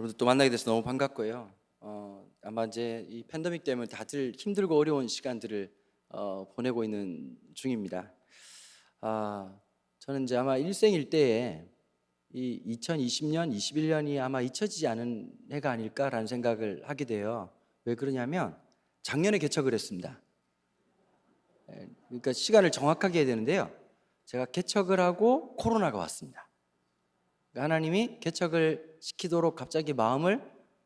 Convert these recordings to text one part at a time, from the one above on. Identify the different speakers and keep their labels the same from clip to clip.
Speaker 1: 여러분들 또 만나게 돼서 너무 반갑고요. 아마 이제 이 팬데믹 때문에 다들 힘들고 어려운 시간들을 보내고 있는 중입니다. 저는 이제 아마 일생일대에 이 2020년, 21년이 아마 잊혀지지 않은 해가 아닐까라는 생각을 하게 돼요. 왜 그러냐면 작년에 개척을 했습니다. 그러니까 시간을 정확하게 해야 되는데요. 제가 개척을 하고 코로나가 왔습니다. 하나님이 개척을 시키도록 갑자기 마음을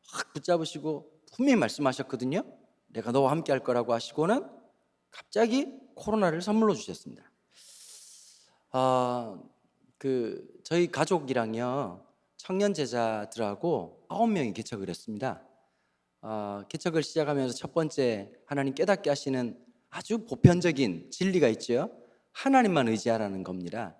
Speaker 1: 확 붙잡으시고 분명히 말씀하셨거든요. 내가 너와 함께 할 거라고 하시고는 갑자기 코로나를 선물로 주셨습니다. 저희 가족이랑요, 청년 제자들하고 9명이 개척을 했습니다. 개척을 시작하면서 첫 번째 하나님 깨닫게 하시는 아주 보편적인 진리가 있죠. 하나님만 의지하라는 겁니다.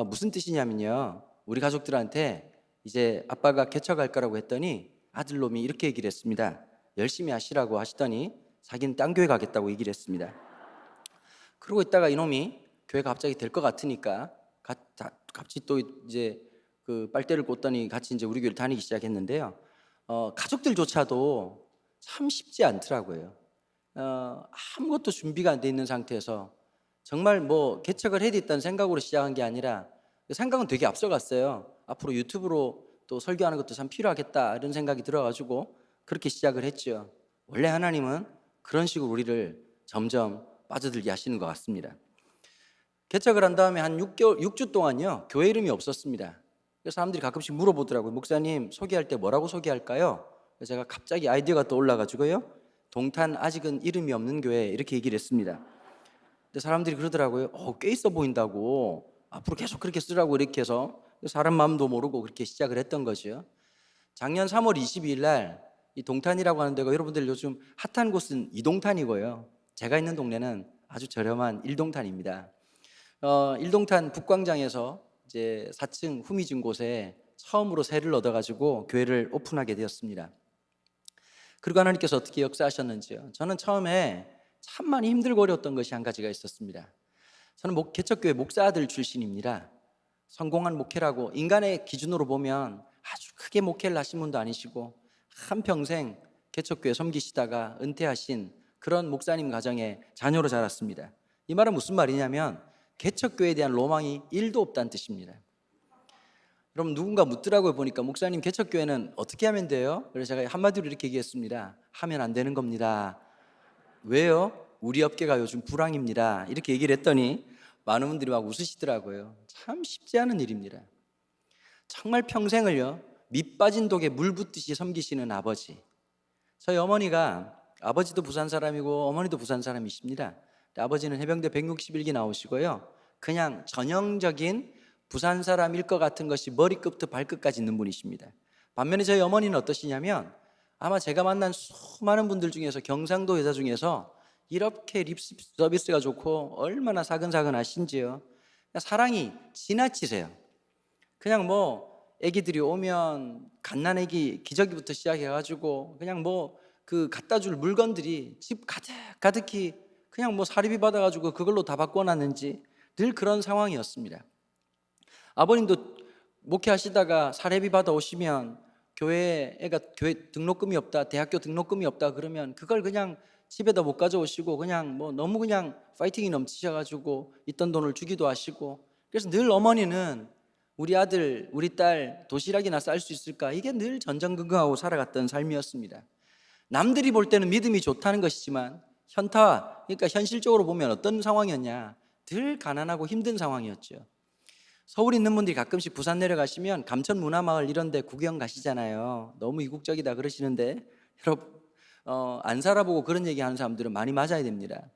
Speaker 1: 무슨 뜻이냐면요, 우리 가족들한테 이제 아빠가 개척할 거라고 했더니 아들놈이 이렇게 얘기를 했습니다. 열심히 하시라고 하시더니 자기는 딴 교회 가겠다고 얘기를 했습니다. 그러고 있다가 이놈이 교회가 갑자기 될 것 같으니까 같이 또 이제 그 빨대를 꽂더니 같이 이제 우리 교회를 다니기 시작했는데요. 가족들조차도 참 쉽지 않더라고요. 아무것도 준비가 안 돼 있는 상태에서 정말 뭐 개척을 해야 되겠다는 생각으로 시작한 게 아니라 생각은 되게 앞서갔어요. 앞으로 유튜브로 또 설교하는 것도 참 필요하겠다 이런 생각이 들어가지고 그렇게 시작을 했죠. 원래 하나님은 그런 식으로 우리를 점점 빠져들게 하시는 것 같습니다. 개척을 한 다음에 한 6주 동안요, 교회 이름이 없었습니다. 그래서 사람들이 가끔씩 물어보더라고요. 목사님, 소개할 때 뭐라고 소개할까요? 그래서 제가 갑자기 아이디어가 떠올라가지고요, 동탄 아직은 이름이 없는 교회 이렇게 얘기를 했습니다. 근데 사람들이 그러더라고요. 꽤 있어 보인다고, 앞으로 계속 그렇게 쓰라고 이렇게 해서 사람 마음도 모르고 그렇게 시작을 했던 거죠. 작년 3월 22일 날 이 동탄이라고 하는 데가 여러분들 요즘 핫한 곳은 이동탄이고요. 제가 있는 동네는 아주 저렴한 일동탄입니다. 일동탄 북광장에서 이제 4층 후미진 곳에 처음으로 세를 얻어가지고 교회를 오픈하게 되었습니다. 그리고 하나님께서 어떻게 역사하셨는지요. 저는 처음에 참 많이 힘들고 어려웠던 것이 한 가지가 있었습니다. 저는 개척교회 목사들 출신입니다. 성공한 목회라고 인간의 기준으로 보면 아주 크게 목회를 하신 분도 아니시고 한평생 개척교회 섬기시다가 은퇴하신 그런 목사님 가정의 자녀로 자랐습니다. 이 말은 무슨 말이냐면 개척교회에 대한 로망이 1도 없다는 뜻입니다. 여러분, 누군가 묻더라고요. 보니까 목사님, 개척교회는 어떻게 하면 돼요? 그래서 제가 한마디로 이렇게 얘기했습니다. 하면 안 되는 겁니다. 왜요? 우리 업계가 요즘 불황입니다. 이렇게 얘기를 했더니 많은 분들이 막 웃으시더라고요. 참 쉽지 않은 일입니다. 정말 평생을요, 밑 빠진 독에 물 붓듯이 섬기시는 아버지. 저희 어머니가, 아버지도 부산 사람이고 어머니도 부산 사람이십니다. 아버지는 해병대 161기 나오시고요, 그냥 전형적인 부산 사람일 것 같은 것이 머리끝부터 발끝까지 있는 분이십니다. 반면에 저희 어머니는 어떠시냐면, 아마 제가 만난 수많은 분들 중에서 경상도 여자 중에서 이렇게 립 서비스가 좋고 얼마나 사근사근하신지요. 사랑이 지나치세요. 그냥 뭐 애기들이 오면 갓난애기 기저귀부터 시작해가지고 그냥 뭐 그 갖다 줄 물건들이 집 가득히 그냥 뭐 사리비 받아가지고 그걸로 다 바꿔놨는지 늘 그런 상황이었습니다. 아버님도 목회하시다가 사례비 받아오시면 교회 등록금이 없다, 대학교 등록금이 없다 그러면 그걸 그냥 집에다 못 가져오시고 그냥 뭐 너무 그냥 파이팅이 넘치셔가지고 있던 돈을 주기도 하시고, 그래서 늘 어머니는 우리 아들, 우리 딸 도시락이나 쌀 수 있을까, 이게 늘 전전긍긍하고 살아갔던 삶이었습니다. 남들이 볼 때는 믿음이 좋다는 것이지만 그러니까 현실적으로 보면 어떤 상황이었냐, 늘 가난하고 힘든 상황이었죠. 서울에 있는 분들이 가끔씩 부산 내려가시면 감천 문화마을 이런 데 구경 가시잖아요. 너무 이국적이다 그러시는데 여러분, 안 살아보고 그런 얘기하는 사람들은 많이 맞아야 됩니다.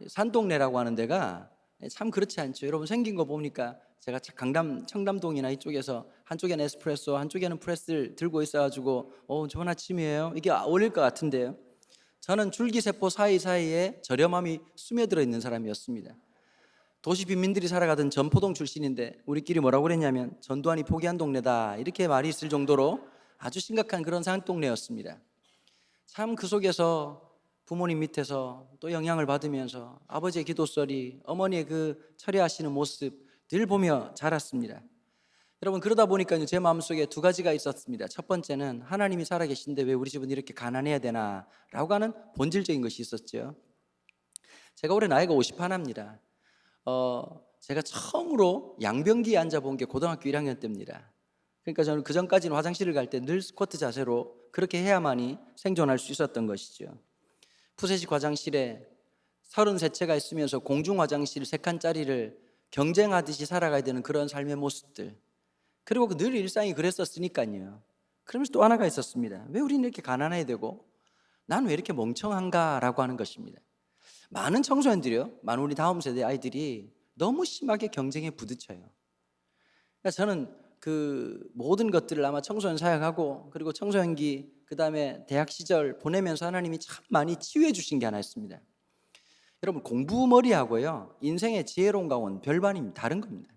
Speaker 1: 산동네라고 하는 데가 참 그렇지 않죠. 여러분, 생긴 거 보니까 제가 강남 청담동이나 이쪽에서 한쪽에는 에스프레소 한쪽에는 프레스를 들고 있어가지고 좋은 아침이에요 이게 어울릴 것 같은데요. 저는 줄기세포 사이사이에 저렴함이 스며들어 있는 사람이었습니다. 도시 빈민들이 살아가던 전포동 출신인데 우리끼리 뭐라고 그랬냐면 전두환이 포기한 동네다 이렇게 말이 있을 정도로 아주 심각한 그런 산동네였습니다. 참 그 속에서 부모님 밑에서 또 영향을 받으면서 아버지의 기도소리, 어머니의 그 처리하시는 모습 늘 보며 자랐습니다. 여러분, 그러다 보니까 제 마음속에 두 가지가 있었습니다. 첫 번째는 하나님이 살아계신데 왜 우리 집은 이렇게 가난해야 되나 라고 하는 본질적인 것이 있었죠. 제가 올해 나이가 51입니다. 제가 처음으로 양변기에 앉아본 게 고등학교 1학년 때입니다. 그러니까 저는 그 전까지는 화장실을 갈 때 늘 스쿼트 자세로 그렇게 해야만이 생존할 수 있었던 것이죠. 푸세식 화장실에 33채가 있으면서 공중 화장실 3칸짜리를 경쟁하듯이 살아가야 되는 그런 삶의 모습들, 그리고 늘 일상이 그랬었으니까요. 그러면서 또 하나가 있었습니다. 왜 우리는 이렇게 가난해야 되고 난 왜 이렇게 멍청한가 라고 하는 것입니다. 많은 청소년들이요, 많은 우리 다음 세대 아이들이 너무 심하게 경쟁에 부딪혀요. 그러니까 저는 그 모든 것들을 아마 청소년 사역하고 그리고 청소년기 그 다음에 대학 시절 보내면서 하나님이 참 많이 치유해 주신 게 하나 있습니다. 여러분, 공부머리하고요 인생의 지혜로운 가고는 별반이 다른 겁니다.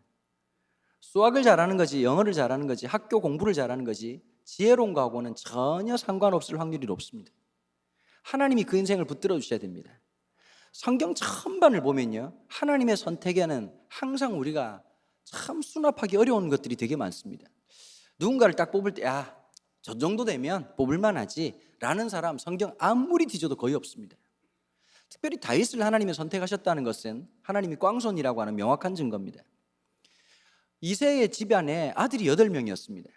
Speaker 1: 수학을 잘하는 거지, 영어를 잘하는 거지, 학교 공부를 잘하는 거지, 지혜로운 거하고는 전혀 상관없을 확률이 높습니다. 하나님이 그 인생을 붙들어 주셔야 됩니다. 성경 전반을 보면요, 하나님의 선택에는 항상 우리가 참 수납하기 어려운 것들이 되게 많습니다. 누군가를 딱 뽑을 때 저 정도 되면 뽑을만 하지 라는 사람 성경 아무리 뒤져도 거의 없습니다. 특별히 다윗을 하나님이 선택하셨다는 것은 하나님이 꽝손이라고 하는 명확한 증거입니다. 이새의 집안에 아들이 8명이었습니다.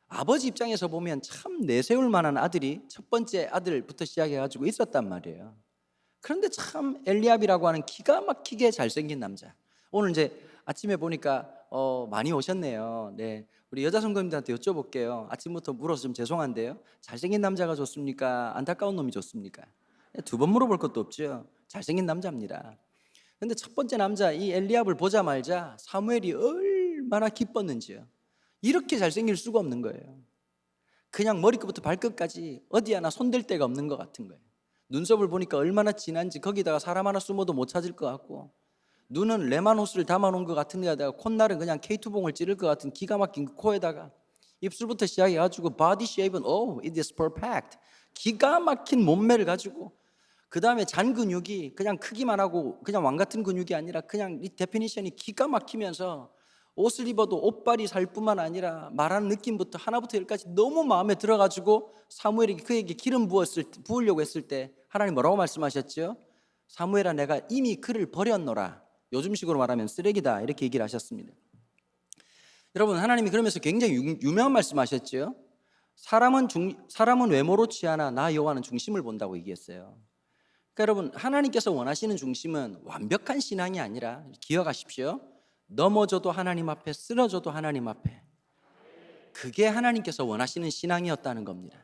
Speaker 1: 아버지 입장에서 보면 참 내세울 만한 아들이 첫 번째 아들부터 시작해가지고 있었단 말이에요. 그런데 참 엘리압이라고 하는 기가 막히게 잘생긴 남자, 오늘 이제 아침에 보니까 많이 오셨네요. 네, 우리 여자 성도님들한테 여쭤볼게요. 아침부터 물어서 좀 죄송한데요, 잘생긴 남자가 좋습니까? 안타까운 놈이 좋습니까? 두 번 물어볼 것도 없죠. 잘생긴 남자입니다. 그런데 첫 번째 남자 이 엘리압을 보자마자 사무엘이 얼마나 기뻤는지요. 이렇게 잘생길 수가 없는 거예요. 그냥 머리끝부터 발끝까지 어디 하나 손댈 데가 없는 것 같은 거예요. 눈썹을 보니까 얼마나 진한지 거기다가 사람 하나 숨어도 못 찾을 것 같고, 눈은 레만호스를 담아놓은 것 같은 데다가 콧날은 그냥 K2봉을 찌를 것 같은 기가 막힌 코에다가 입술부터 시작해가지고 body shape은 it is perfect, 기가 막힌 몸매를 가지고, 그 다음에 잔 근육이 그냥 크기만 하고 그냥 왕 같은 근육이 아니라 그냥 이 데피니션이 기가 막히면서 옷을 입어도 옷발이 살 뿐만 아니라 말하는 느낌부터 하나부터 열까지 너무 마음에 들어가지고 사무엘이 그에게 기름 부으려고 했을 때 하나님 뭐라고 말씀하셨죠? 사무엘아, 내가 이미 그를 버렸노라. 요즘식으로 말하면 쓰레기다, 이렇게 얘기를 하셨습니다. 여러분, 하나님이 그러면서 굉장히 유명한 말씀하셨죠. 사람은 외모로 취하나 나 여호와는 중심을 본다고 얘기했어요. 그러니까 여러분, 하나님께서 원하시는 중심은 완벽한 신앙이 아니라, 기억하십시오, 넘어져도 하나님 앞에, 쓰러져도 하나님 앞에, 그게 하나님께서 원하시는 신앙이었다는 겁니다.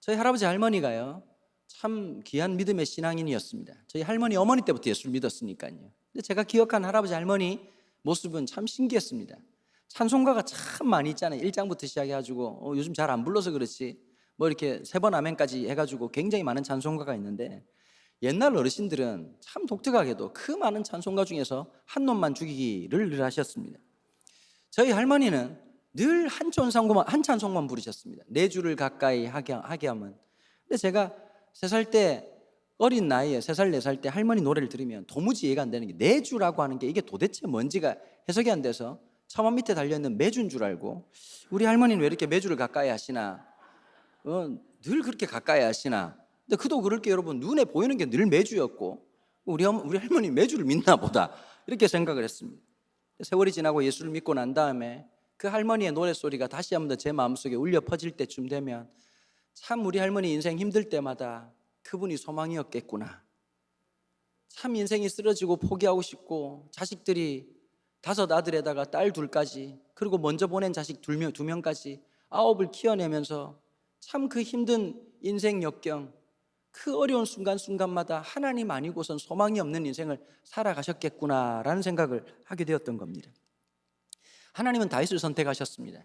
Speaker 1: 저희 할아버지 할머니가요 참 귀한 믿음의 신앙인이었습니다. 저희 할머니 어머니 때부터 예수를 믿었으니까요. 근데 제가 기억한 할아버지 할머니 모습은 참 신기했습니다. 찬송가가 참 많이 있잖아요. 1장부터 시작해가지고 요즘 잘 안 불러서 그렇지 뭐 이렇게 3번 아멘까지 해가지고 굉장히 많은 찬송가가 있는데, 옛날 어르신들은 참 독특하게도 그 많은 찬송가 중에서 한 놈만 죽이기를 늘 하셨습니다. 저희 할머니는 늘 한 찬송만 부르셨습니다. 내 주를 가까이 하게 하면. 근데 제가 3살 때, 어린 나이에 3살 4살 때 할머니 노래를 들으면 도무지 이해가 안 되는 게, 내 주라고 하는 게 이게 도대체 뭔지가 해석이 안 돼서 처만 밑에 달려있는 매주인 줄 알고, 우리 할머니는 왜 이렇게 매주를 가까이 하시나, 늘 그렇게 가까이 하시나. 근데 그도 그럴 게 여러분, 눈에 보이는 게 늘 매주였고 우리 할머니 매주를 믿나 보다, 이렇게 생각을 했습니다. 세월이 지나고 예수를 믿고 난 다음에 그 할머니의 노랫소리가 다시 한번 더 제 마음속에 울려 퍼질 때쯤 되면, 참 우리 할머니 인생 힘들 때마다 그분이 소망이었겠구나. 참 인생이 쓰러지고 포기하고 싶고, 자식들이 5 아들에다가 딸 2까지, 그리고 먼저 보낸 자식 2명까지 9을 키워내면서 참 그 힘든 인생 역경, 그 어려운 순간순간마다 하나님 아니고선 소망이 없는 인생을 살아가셨겠구나라는 생각을 하게 되었던 겁니다. 하나님은 다윗을 선택하셨습니다.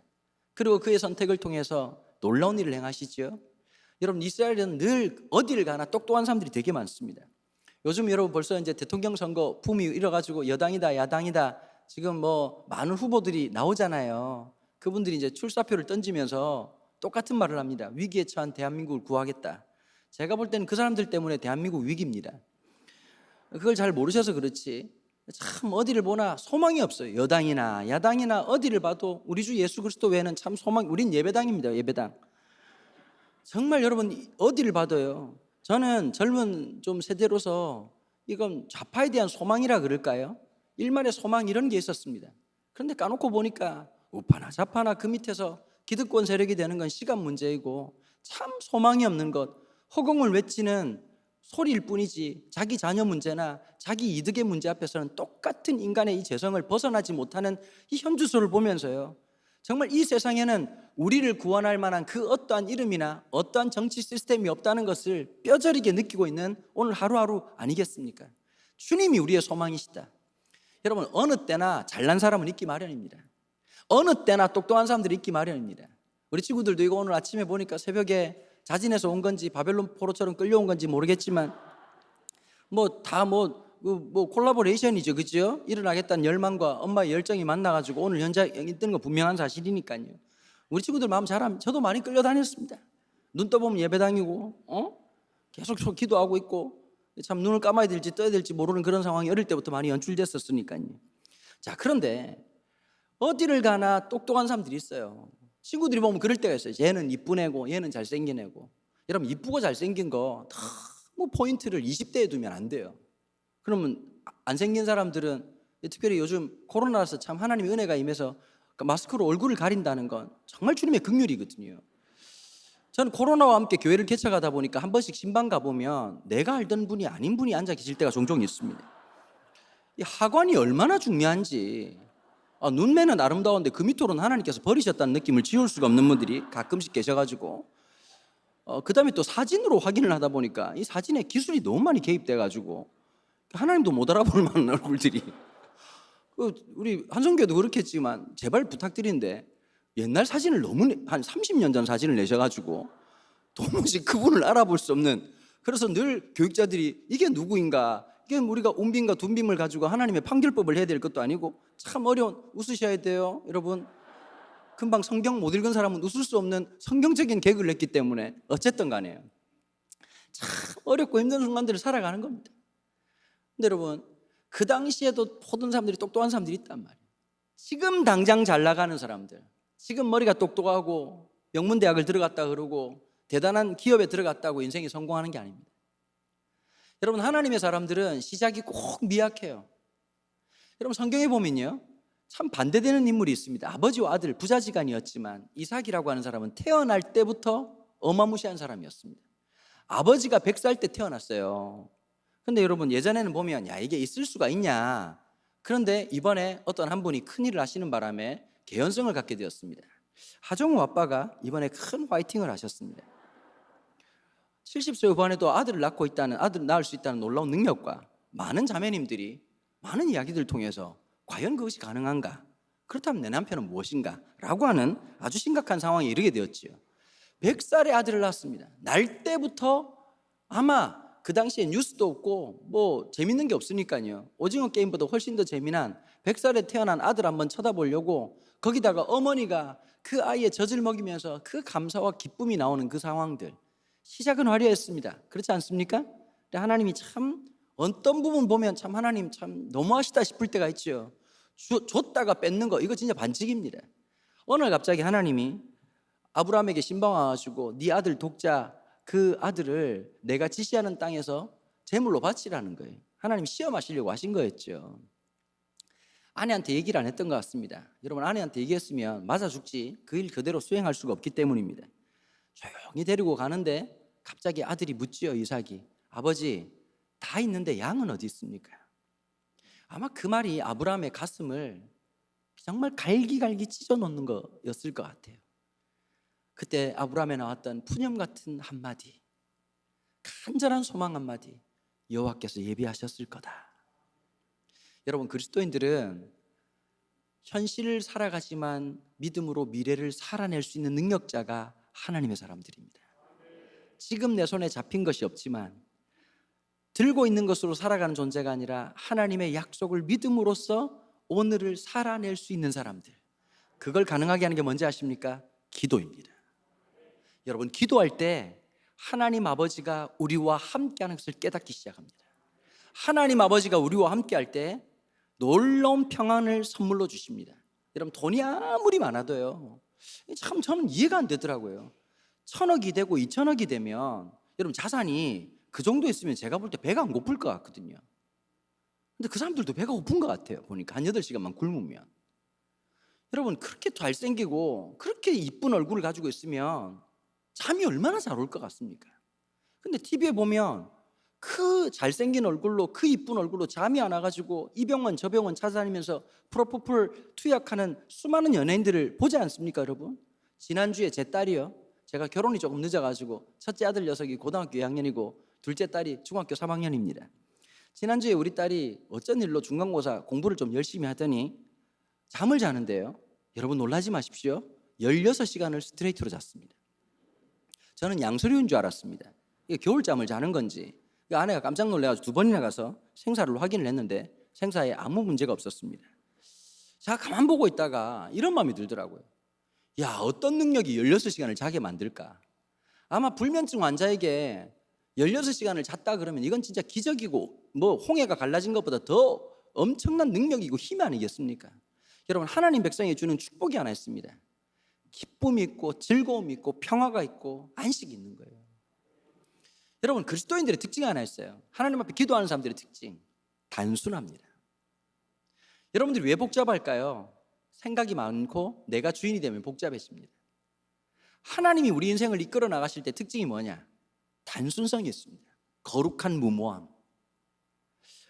Speaker 1: 그리고 그의 선택을 통해서 놀라운 일을 행하시죠. 여러분, 이스라엘은 늘 어디를 가나 똑똑한 사람들이 되게 많습니다. 요즘 여러분 벌써 이제 대통령 선거 붐이 일어가지고 여당이다 야당이다 지금 뭐 많은 후보들이 나오잖아요. 그분들이 이제 출사표를 던지면서 똑같은 말을 합니다. 위기에 처한 대한민국을 구하겠다. 제가 볼 때는 그 사람들 때문에 대한민국 위기입니다. 그걸 잘 모르셔서 그렇지, 참 어디를 보나 소망이 없어요. 여당이나 야당이나 어디를 봐도 우리 주 예수 그리스도 외에는 참 소망. 우린 예배당입니다. 예배당. 정말 여러분 어디를 봐도요. 저는 젊은 좀 세대로서 이건 좌파에 대한 소망이라 그럴까요? 일말의 소망 이런 게 있었습니다. 그런데 까놓고 보니까 우파나 좌파나 그 밑에서 기득권 세력이 되는 건 시간 문제이고 참 소망이 없는 것, 허공을 외치는 소리일 뿐이지 자기 자녀 문제나 자기 이득의 문제 앞에서는 똑같은 인간의 이 죄성을 벗어나지 못하는 이 현주소를 보면서요, 정말 이 세상에는 우리를 구원할 만한 그 어떠한 이름이나 어떠한 정치 시스템이 없다는 것을 뼈저리게 느끼고 있는 오늘 하루하루 아니겠습니까? 주님이 우리의 소망이시다. 여러분 어느 때나 잘난 사람은 있기 마련입니다. 어느 때나 똑똑한 사람들이 있기 마련입니다. 우리 친구들도 이거 오늘 아침에 보니까 새벽에 자진해서 온 건지 바벨론 포로처럼 끌려온 건지 모르겠지만 콜라보레이션이죠, 그죠? 일어나겠다는 열망과 엄마의 열정이 만나가지고 오늘 현장에 있던 거 분명한 사실이니까요. 우리 친구들 마음 잘하면 저도 많이 끌려다녔습니다. 눈 떠보면 예배당이고 계속 기도하고 있고 참 눈을 감아야 될지 떠야 될지 모르는 그런 상황이 어릴 때부터 많이 연출됐었으니까요. 자, 그런데 어디를 가나 똑똑한 사람들이 있어요. 친구들이 보면 그럴 때가 있어요. 얘는 이쁜 애고 얘는 잘생긴 애고. 여러분 이쁘고 잘생긴 거 너무 포인트를 20대에 두면 안 돼요. 그러면 안 생긴 사람들은, 특별히 요즘 코로나라서 참 하나님의 은혜가 임해서 마스크로 얼굴을 가린다는 건 정말 주님의 긍휼이거든요. 저는 코로나와 함께 교회를 개척하다 보니까 한 번씩 신방 가보면 내가 알던 분이 아닌 분이 앉아 계실 때가 종종 있습니다. 이 하관이 얼마나 중요한지, 눈매는 아름다운데 그 밑으로는 하나님께서 버리셨다는 느낌을 지울 수가 없는 분들이 가끔씩 계셔가지고, 그 다음에 또 사진으로 확인을 하다 보니까 이 사진에 기술이 너무 많이 개입돼가지고 하나님도 못 알아볼 만한 얼굴들이, 우리 한성교도 그렇겠지만 제발 부탁드리는데 옛날 사진을 너무 한 30년 전 사진을 내셔가지고 도무지 그분을 알아볼 수 없는, 그래서 늘 교육자들이 이게 누구인가, 이게 우리가 운빔과 둔빔을 가지고 하나님의 판결법을 해야 될 것도 아니고 참 어려운, 웃으셔야 돼요 여러분. 금방 성경 못 읽은 사람은 웃을 수 없는 성경적인 개그를 했기 때문에 어쨌든 간에요, 참 어렵고 힘든 순간들을 살아가는 겁니다. 근데 여러분 그 당시에도 모든 사람들이 똑똑한 사람들이 있단 말이에요. 지금 당장 잘 나가는 사람들, 지금 머리가 똑똑하고 명문대학을 들어갔다 그러고 대단한 기업에 들어갔다고 인생이 성공하는 게 아닙니다. 여러분 하나님의 사람들은 시작이 꼭 미약해요. 여러분 성경에 보면요 참 반대되는 인물이 있습니다. 아버지와 아들 부자지간이었지만 이삭이라고 하는 사람은 태어날 때부터 어마무시한 사람이었습니다. 아버지가 100살 때 태어났어요. 근데 여러분 예전에는 보면 야 이게 있을 수가 있냐, 그런데 이번에 어떤 한 분이 큰일을 하시는 바람에 개연성을 갖게 되었습니다. 하정우 아빠가 이번에 큰 화이팅을 하셨습니다. 70세 후반에도 아들을 낳을 수 있다는 놀라운 능력과 많은 자매님들이 많은 이야기들을 통해서 과연 그것이 가능한가, 그렇다면 내 남편은 무엇인가 라고 하는 아주 심각한 상황에 이르게 되었지요. 100살의 아들을 낳았습니다. 날 때부터 아마 그 당시에 뉴스도 없고 재밌는 게 없으니까요, 오징어 게임보다 훨씬 더 재미난 100살에 태어난 아들 한번 쳐다보려고, 거기다가 어머니가 그 아이의 젖을 먹이면서 그 감사와 기쁨이 나오는 그 상황들, 시작은 화려했습니다. 그렇지 않습니까? 근데 하나님이 참 어떤 부분 보면 참 하나님 참 너무하시다 싶을 때가 있죠. 줬다가 뺏는 거, 이거 진짜 반칙입니다. 어느 날 갑자기 하나님이 아브라함에게 신방 와가지고 네 아들 독자, 그 아들을 내가 지시하는 땅에서 제물로 바치라는 거예요. 하나님 시험하시려고 하신 거였죠. 아내한테 얘기를 안 했던 것 같습니다. 여러분 아내한테 얘기했으면 맞아 죽지 그 일 그대로 수행할 수가 없기 때문입니다. 조용히 데리고 가는데 갑자기 아들이 묻지요. 이삭이, 아버지 다 있는데 양은 어디 있습니까? 아마 그 말이 아브라함의 가슴을 정말 갈기갈기 찢어놓는 거였을 것 같아요. 그때 아브라함에 나왔던 푸념 같은 한마디, 간절한 소망 한마디, 여호와께서 예비하셨을 거다. 여러분 그리스도인들은 현실을 살아가지만 믿음으로 미래를 살아낼 수 있는 능력자가 하나님의 사람들입니다. 지금 내 손에 잡힌 것이 없지만 들고 있는 것으로 살아가는 존재가 아니라 하나님의 약속을 믿음으로써 오늘을 살아낼 수 있는 사람들, 그걸 가능하게 하는 게 뭔지 아십니까? 기도입니다. 여러분 기도할 때 하나님 아버지가 우리와 함께하는 것을 깨닫기 시작합니다. 하나님 아버지가 우리와 함께할 때 놀라운 평안을 선물로 주십니다. 여러분 돈이 아무리 많아도요, 참 저는 이해가 안 되더라고요. 1,000억이 되고 2,000억이 되면 여러분 자산이 그 정도 있으면 제가 볼 때 배가 안 고플 것 같거든요. 근데 그 사람들도 배가 고픈 것 같아요. 보니까 한 8시간만 굶으면. 여러분 그렇게 잘생기고 그렇게 이쁜 얼굴을 가지고 있으면 잠이 얼마나 잘 올 것 같습니까? 근데 TV에 보면 그 잘생긴 얼굴로, 그 이쁜 얼굴로 잠이 안 와가지고 이 병원 저 병원 찾아다니면서 프로포폴 투약하는 수많은 연예인들을 보지 않습니까 여러분? 지난주에 제 딸이요, 제가 결혼이 조금 늦어가지고 첫째 아들 녀석이 고등학교 2학년이고 둘째 딸이 중학교 3학년입니다. 지난주에 우리 딸이 어쩐 일로 중간고사 공부를 좀 열심히 하더니 잠을 자는데요, 여러분 놀라지 마십시오, 16시간을 스트레이트로 잤습니다. 저는 양소리인 줄 알았습니다. 이게 겨울잠을 자는 건지. 아내가 깜짝 놀라가지고 2번이나 가서 생사를 확인을 했는데 생사에 아무 문제가 없었습니다. 제가 가만 보고 있다가 이런 마음이 들더라고요. 야, 어떤 능력이 16시간을 자게 만들까? 아마 불면증 환자에게 16시간을 잤다 그러면 이건 진짜 기적이고 뭐 홍해가 갈라진 것보다 더 엄청난 능력이고 힘 아니겠습니까? 여러분 하나님 백성이 주는 축복이 하나 있습니다. 기쁨이 있고 즐거움이 있고 평화가 있고 안식이 있는 거예요. 여러분 그리스도인들의 특징이 하나 있어요. 하나님 앞에 기도하는 사람들의 특징, 단순합니다. 여러분들이 왜 복잡할까요? 생각이 많고 내가 주인이 되면 복잡해집니다. 하나님이 우리 인생을 이끌어 나가실 때 특징이 뭐냐? 단순성이 있습니다. 거룩한 무모함.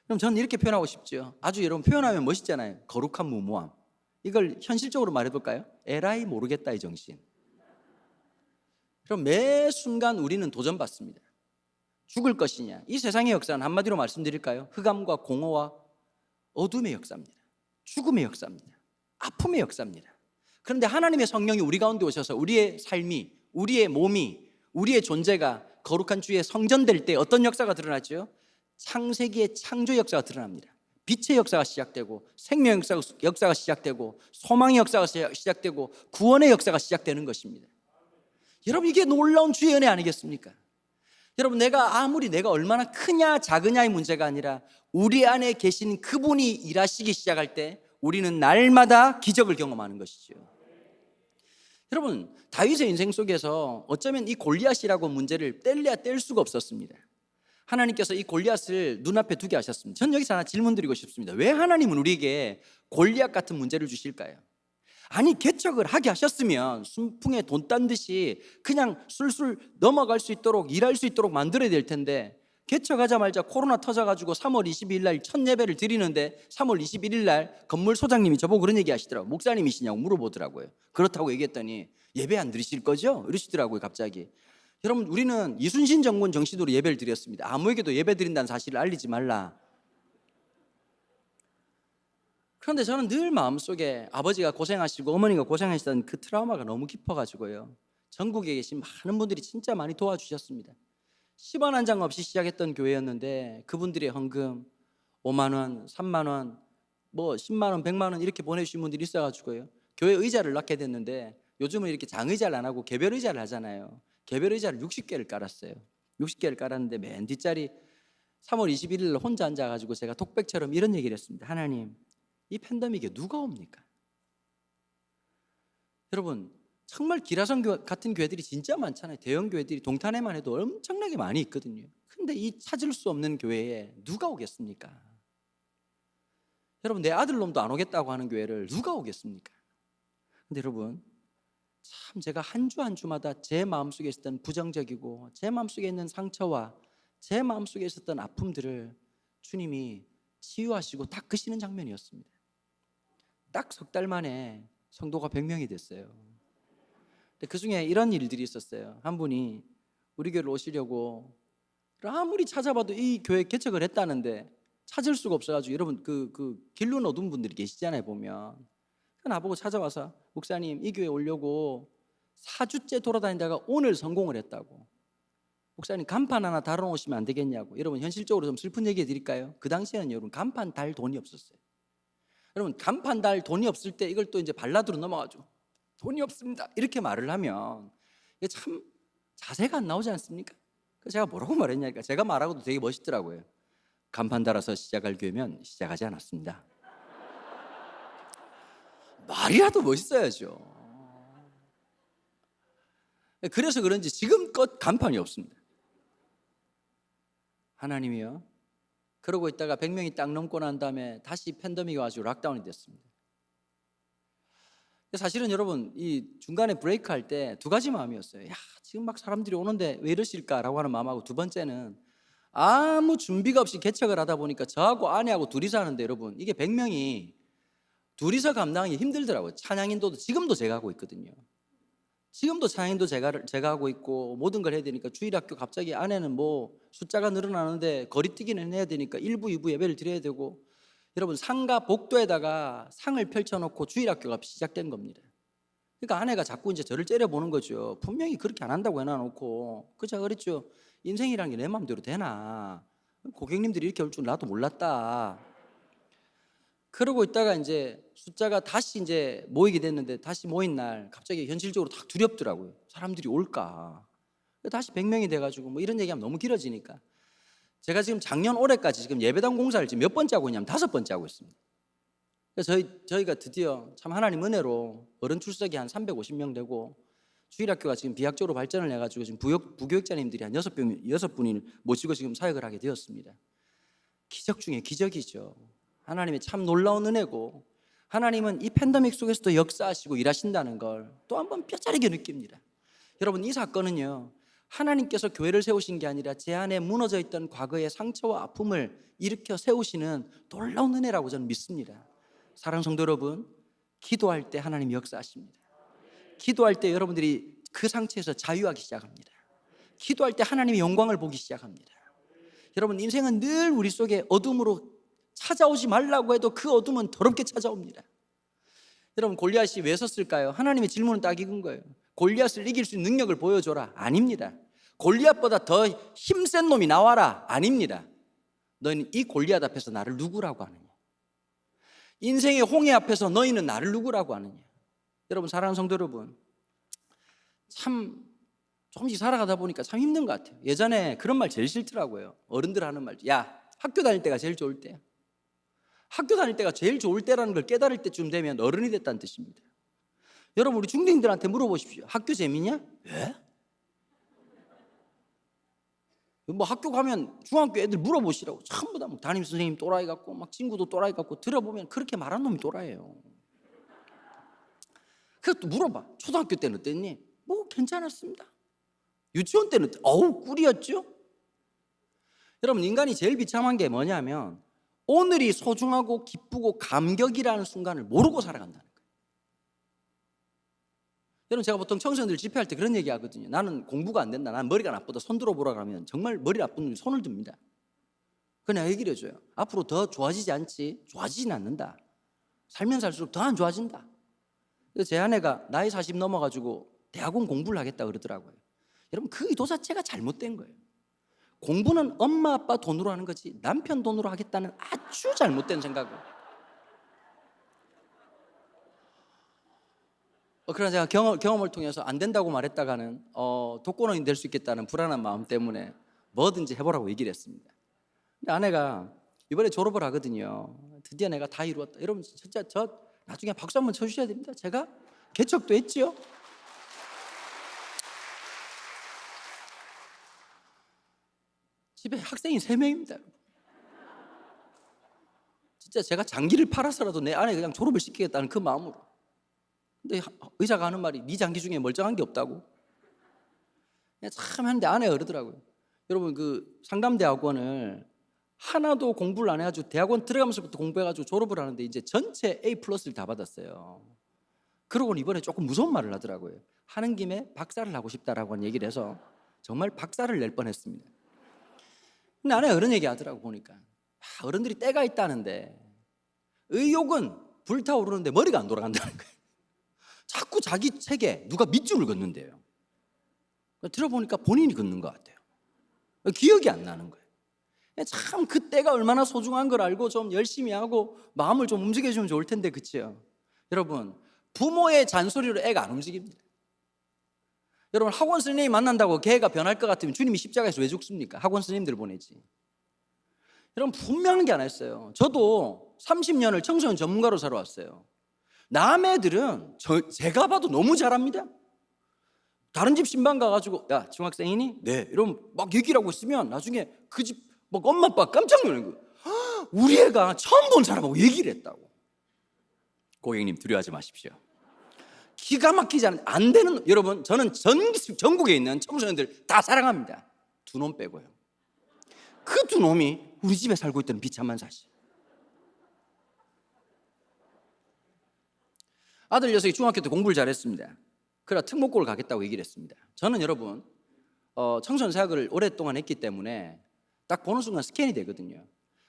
Speaker 1: 그럼 저는 이렇게 표현하고 싶죠. 아주 여러분 표현하면 멋있잖아요. 거룩한 무모함. 이걸 현실적으로 말해볼까요? 에라이 모르겠다의 정신. 그럼 매 순간 우리는 도전받습니다. 죽을 것이냐? 이 세상의 역사는 한마디로 말씀드릴까요? 흑암과 공허와 어둠의 역사입니다. 죽음의 역사입니다. 아픔의 역사입니다. 그런데 하나님의 성령이 우리 가운데 오셔서 우리의 삶이, 우리의 몸이, 우리의 존재가 거룩한 주의 성전될 때 어떤 역사가 드러나죠? 창세기의 창조 역사가 드러납니다. 빛의 역사가 시작되고 생명의 역사가 시작되고 소망의 역사가 시작되고 구원의 역사가 시작되는 것입니다. 여러분 이게 놀라운 주의 은혜 아니겠습니까? 여러분 내가 얼마나 크냐 작으냐의 문제가 아니라 우리 안에 계신 그분이 일하시기 시작할 때 우리는 날마다 기적을 경험하는 것이죠. 여러분 다윗의 인생 속에서 어쩌면 이 골리앗이라고 문제를 뗄래야 뗄 수가 없었습니다. 하나님께서 이 골리앗을 눈앞에 두게 하셨습니다. 전 여기서 하나 질문 드리고 싶습니다. 왜 하나님은 우리에게 골리앗 같은 문제를 주실까요? 아니 개척을 하게 하셨으면 순풍에 돈 딴 듯이 그냥 술술 넘어갈 수 있도록 일할 수 있도록 만들어야 될 텐데 개척하자마자 코로나 터져가지고 3월 22일 날 첫 예배를 드리는데 3월 21일 날 건물 소장님이 저보고 그런 얘기 하시더라고요. 목사님이시냐고 물어보더라고요. 그렇다고 얘기했더니 예배 안 드리실 거죠? 이러시더라고요 갑자기. 여러분 우리는 이순신 정권 정신으로 예배를 드렸습니다. 아무에게도 예배 드린다는 사실을 알리지 말라. 그런데 저는 늘 마음속에 아버지가 고생하시고 어머니가 고생하시던 그 트라우마가 너무 깊어가지고요, 전국에 계신 많은 분들이 진짜 많이 도와주셨습니다. 10원 한 장 없이 시작했던 교회였는데 그분들의 헌금 5만 원, 3만 원, 뭐 10만 원, 100만 원 이렇게 보내주신 분들이 있어가지고요, 교회 의자를 낳게 됐는데 요즘은 이렇게 장의자를 안 하고 개별 의자를 하잖아요. 개별 의자를 60개를 깔았어요. 60개를 깔았는데 맨 뒷자리 3월 21일 혼자 앉아가지고 제가 독백처럼 이런 얘기를 했습니다. 하나님 이 팬데믹에 누가 옵니까? 여러분 정말 기라성 같은 교회들이 진짜 많잖아요. 대형 교회들이 동탄에만 해도 엄청나게 많이 있거든요. 근데 이 찾을 수 없는 교회에 누가 오겠습니까? 여러분 내 아들놈도 안 오겠다고 하는 교회를 누가 오겠습니까? 근데 여러분 참 제가 한 주 한 주마다 제 마음속에 있었던 부정적이고 제 마음속에 있는 상처와 제 마음속에 있었던 아픔들을 주님이 치유하시고 닦으시는 장면이었습니다. 딱 3달 만에 성도가 100명이 됐어요. 근데 그중에 이런 일들이 있었어요. 한 분이 우리 교회로 오시려고 아무리 찾아봐도 이 교회 개척을 했다는데 찾을 수가 없어가지고, 여러분 그 길로 얻은 분들이 계시잖아요 보면. 나보고 찾아와서 목사님 이 교회 오려고 4주째 돌아다니다가 오늘 성공을 했다고. 목사님 간판 하나 달아놓으시면 안 되겠냐고. 여러분 현실적으로 좀 슬픈 얘기 해드릴까요? 그 당시에는 여러분 간판 달 돈이 없었어요. 여러분 간판 달 돈이 없을 때 이걸 또 이제 발라드로 넘어가죠. 돈이 없습니다 이렇게 말을 하면 이게 참 자세가 안 나오지 않습니까? 그래서 제가 뭐라고 말했냐니까, 제가 말하고도 되게 멋있더라고요. 간판 달아서 시작할 교회면 시작하지 않았습니다. 말이라도 멋있어야죠. 그래서 그런지 지금껏 간판이 없습니다. 하나님이요. 그러고 있다가 100명이 딱 넘고 난 다음에 다시 팬데믹이 와가지고 락다운이 됐습니다. 사실은 여러분 이 중간에 브레이크 할 때 두 가지 마음이었어요. 야, 지금 막 사람들이 오는데 왜 이러실까라고 하는 마음하고, 두 번째는 아무 준비가 없이 개척을 하다 보니까 저하고 아내하고 둘이서 하는데, 여러분 이게 100명이 둘이서 감당하기 힘들더라고요. 찬양인도도 지금도 제가 하고 있거든요. 지금도 찬양인도 제가 하고 있고 모든 걸 해야 되니까, 주일학교 갑자기 아내는 뭐 숫자가 늘어나는데 거리뛰기는 해야 되니까 1부, 2부 예배를 드려야 되고, 여러분 상가 복도에다가 상을 펼쳐놓고 주일학교가 시작된 겁니다. 그러니까 아내가 자꾸 이제 저를 째려보는 거죠. 분명히 그렇게 안 한다고 해놔놓고. 제가 그랬죠. 인생이라는 게 내 마음대로 되나? 고객님들이 이렇게 올 줄 나도 몰랐다. 그러고 있다가 이제 숫자가 다시 이제 모이게 됐는데, 다시 모인 날 갑자기 현실적으로 딱 두렵더라고요. 사람들이 올까? 다시 100명이 돼가지고 뭐 이런 얘기하면 너무 길어지니까, 제가 지금 작년 올해까지 지금 예배당 공사를 지금 몇 번째 하고 있냐면 5번째 하고 있습니다. 그래서 저희가 드디어 참 하나님 은혜로 어른 출석이 한 350명 되고, 주일학교가 지금 비약적으로 발전을 해가지고 지금 부교육자님들이 한 6분을 모시고 지금 사역을 하게 되었습니다. 기적 중에 기적이죠. 하나님의 참 놀라운 은혜고, 하나님은 이 팬데믹 속에서도 역사하시고 일하신다는 걸 또 한 번 뼈저리게 느낍니다. 여러분 이 사건은요, 하나님께서 교회를 세우신 게 아니라 제 안에 무너져 있던 과거의 상처와 아픔을 일으켜 세우시는 놀라운 은혜라고 저는 믿습니다. 사랑하는 성도 여러분, 기도할 때 하나님이 역사하십니다. 기도할 때 여러분들이 그 상처에서 자유하기 시작합니다. 기도할 때 하나님의 영광을 보기 시작합니다. 여러분 인생은 늘 우리 속에 어둠으로 찾아오지 말라고 해도 그 어둠은 더럽게 찾아옵니다. 여러분 골리앗이 왜 섰을까요? 하나님의 질문은 딱 이건 거예요. 골리앗을 이길 수 있는 능력을 보여줘라. 아닙니다. 골리앗보다 더 힘센 놈이 나와라. 아닙니다. 너희는 이 골리앗 앞에서 나를 누구라고 하느냐? 인생의 홍해 앞에서 너희는 나를 누구라고 하느냐? 여러분 사랑하는 성도 여러분, 참 조금씩 살아가다 보니까 참 힘든 것 같아요. 예전에 그런 말 제일 싫더라고요. 어른들 하는 말, 야 학교 다닐 때가 제일 좋을 때야. 학교 다닐 때가 제일 좋을 때라는 걸 깨달을 때쯤 되면 어른이 됐다는 뜻입니다. 여러분 우리 중딩들한테 물어보십시오. 학교 재미냐? 왜? 뭐 학교 가면 중학교 애들 물어보시라고. 전부 다 뭐 담임 선생님 또라이 같고 막 친구도 또라이 같고, 들어보면 그렇게 말하는 놈이 또라이예요. 그래서 또 물어봐. 초등학교 때는 어땠니? 뭐 괜찮았습니다. 유치원 때는 어우 꿀이었죠. 여러분 인간이 제일 비참한 게 뭐냐면, 오늘이 소중하고 기쁘고 감격이라는 순간을 모르고 살아간다는 거예요. 여러분 제가 보통 청소년들 집회할 때 그런 얘기 하거든요. 나는 공부가 안 된다, 나는 머리가 나쁘다, 손 들어보라 그러면 정말 머리 나쁜 놈이 손을 듭니다. 그냥 얘기를 해줘요. 앞으로 더 좋아지지 않지? 좋아지진 않는다. 살면 살수록 더 안 좋아진다. 그래서 제 아내가 나이 40 넘어가지고 대학원 공부를 하겠다 그러더라고요. 여러분 그 의도 자체가 잘못된 거예요. 공부는 엄마 아빠 돈으로 하는 거지 남편 돈으로 하겠다는 아주 잘못된 생각을. 그러나 제가 경험을 통해서 안 된다고 말했다가는 독거노인이 될 수 있겠다는 불안한 마음 때문에 뭐든지 해보라고 얘기를 했습니다. 근데 아내가 이번에 졸업을 하거든요. 드디어 내가 다 이루었다. 여러분 진짜 저 나중에 박수 한번 쳐주셔야 됩니다. 제가 개척도 했지요. 집에 학생이 3명입니다. 진짜 제가 장기를 팔아서라도 내 아내 그냥 졸업을 시키겠다는 그 마음으로. 근데 의사가 하는 말이 네 장기 중에 멀쩡한 게 없다고. 참 하는데 아내가 그러더라고요. 여러분 그 상담대학원을 하나도 공부를 안 해가지고 대학원 들어가면서부터 공부해가지고 졸업을 하는데 이제 전체 A+를 다 받았어요. 그러고는 이번에 조금 무서운 말을 하더라고요. 하는 김에 박사를 하고 싶다라고 얘기를 해서 정말 박사를 낼 뻔했습니다. 근데 아내가 그런 얘기 하더라고. 보니까 어른들이 때가 있다는데 의욕은 불타오르는데 머리가 안 돌아간다는 거예요. 자꾸 자기 책에 누가 밑줄을 긋는데요. 들어보니까 본인이 긋는 것 같아요. 기억이 안 나는 거예요. 참 그때가 얼마나 소중한 걸 알고 좀 열심히 하고 마음을 좀 움직여주면 좋을 텐데, 그치요? 여러분 부모의 잔소리로 애가 안 움직입니다. 여러분 학원 선생님이 만난다고 걔가 변할 것 같으면 주님이 십자가에서 왜 죽습니까? 학원 선생님들 보내지. 여러분 분명한 게 하나 있어요. 저도 30년을 청소년 전문가로 살아왔어요. 남애들은 제가 봐도 너무 잘합니다. 다른 집 신방 가가지고 야 중학생이니? 네 이러면 막 얘기를 하고 있으면 나중에 그 집 막 엄마 아빠 깜짝 놀라는 거예요. 우리 애가 처음 본 사람하고 얘기를 했다고. 고객님 두려워하지 마십시오. 기가 막히지 않은 안 되는, 여러분 저는 전국에 있는 청소년들 다 사랑합니다. 두 놈 빼고요. 그 두 놈이 우리 집에 살고 있다는 비참한 사실. 아들 녀석이 중학교 때 공부를 잘했습니다. 그래 특목고를 가겠다고 얘기를 했습니다. 저는 여러분 청소년 사역을 오랫동안 했기 때문에 딱 보는 순간 스캔이 되거든요.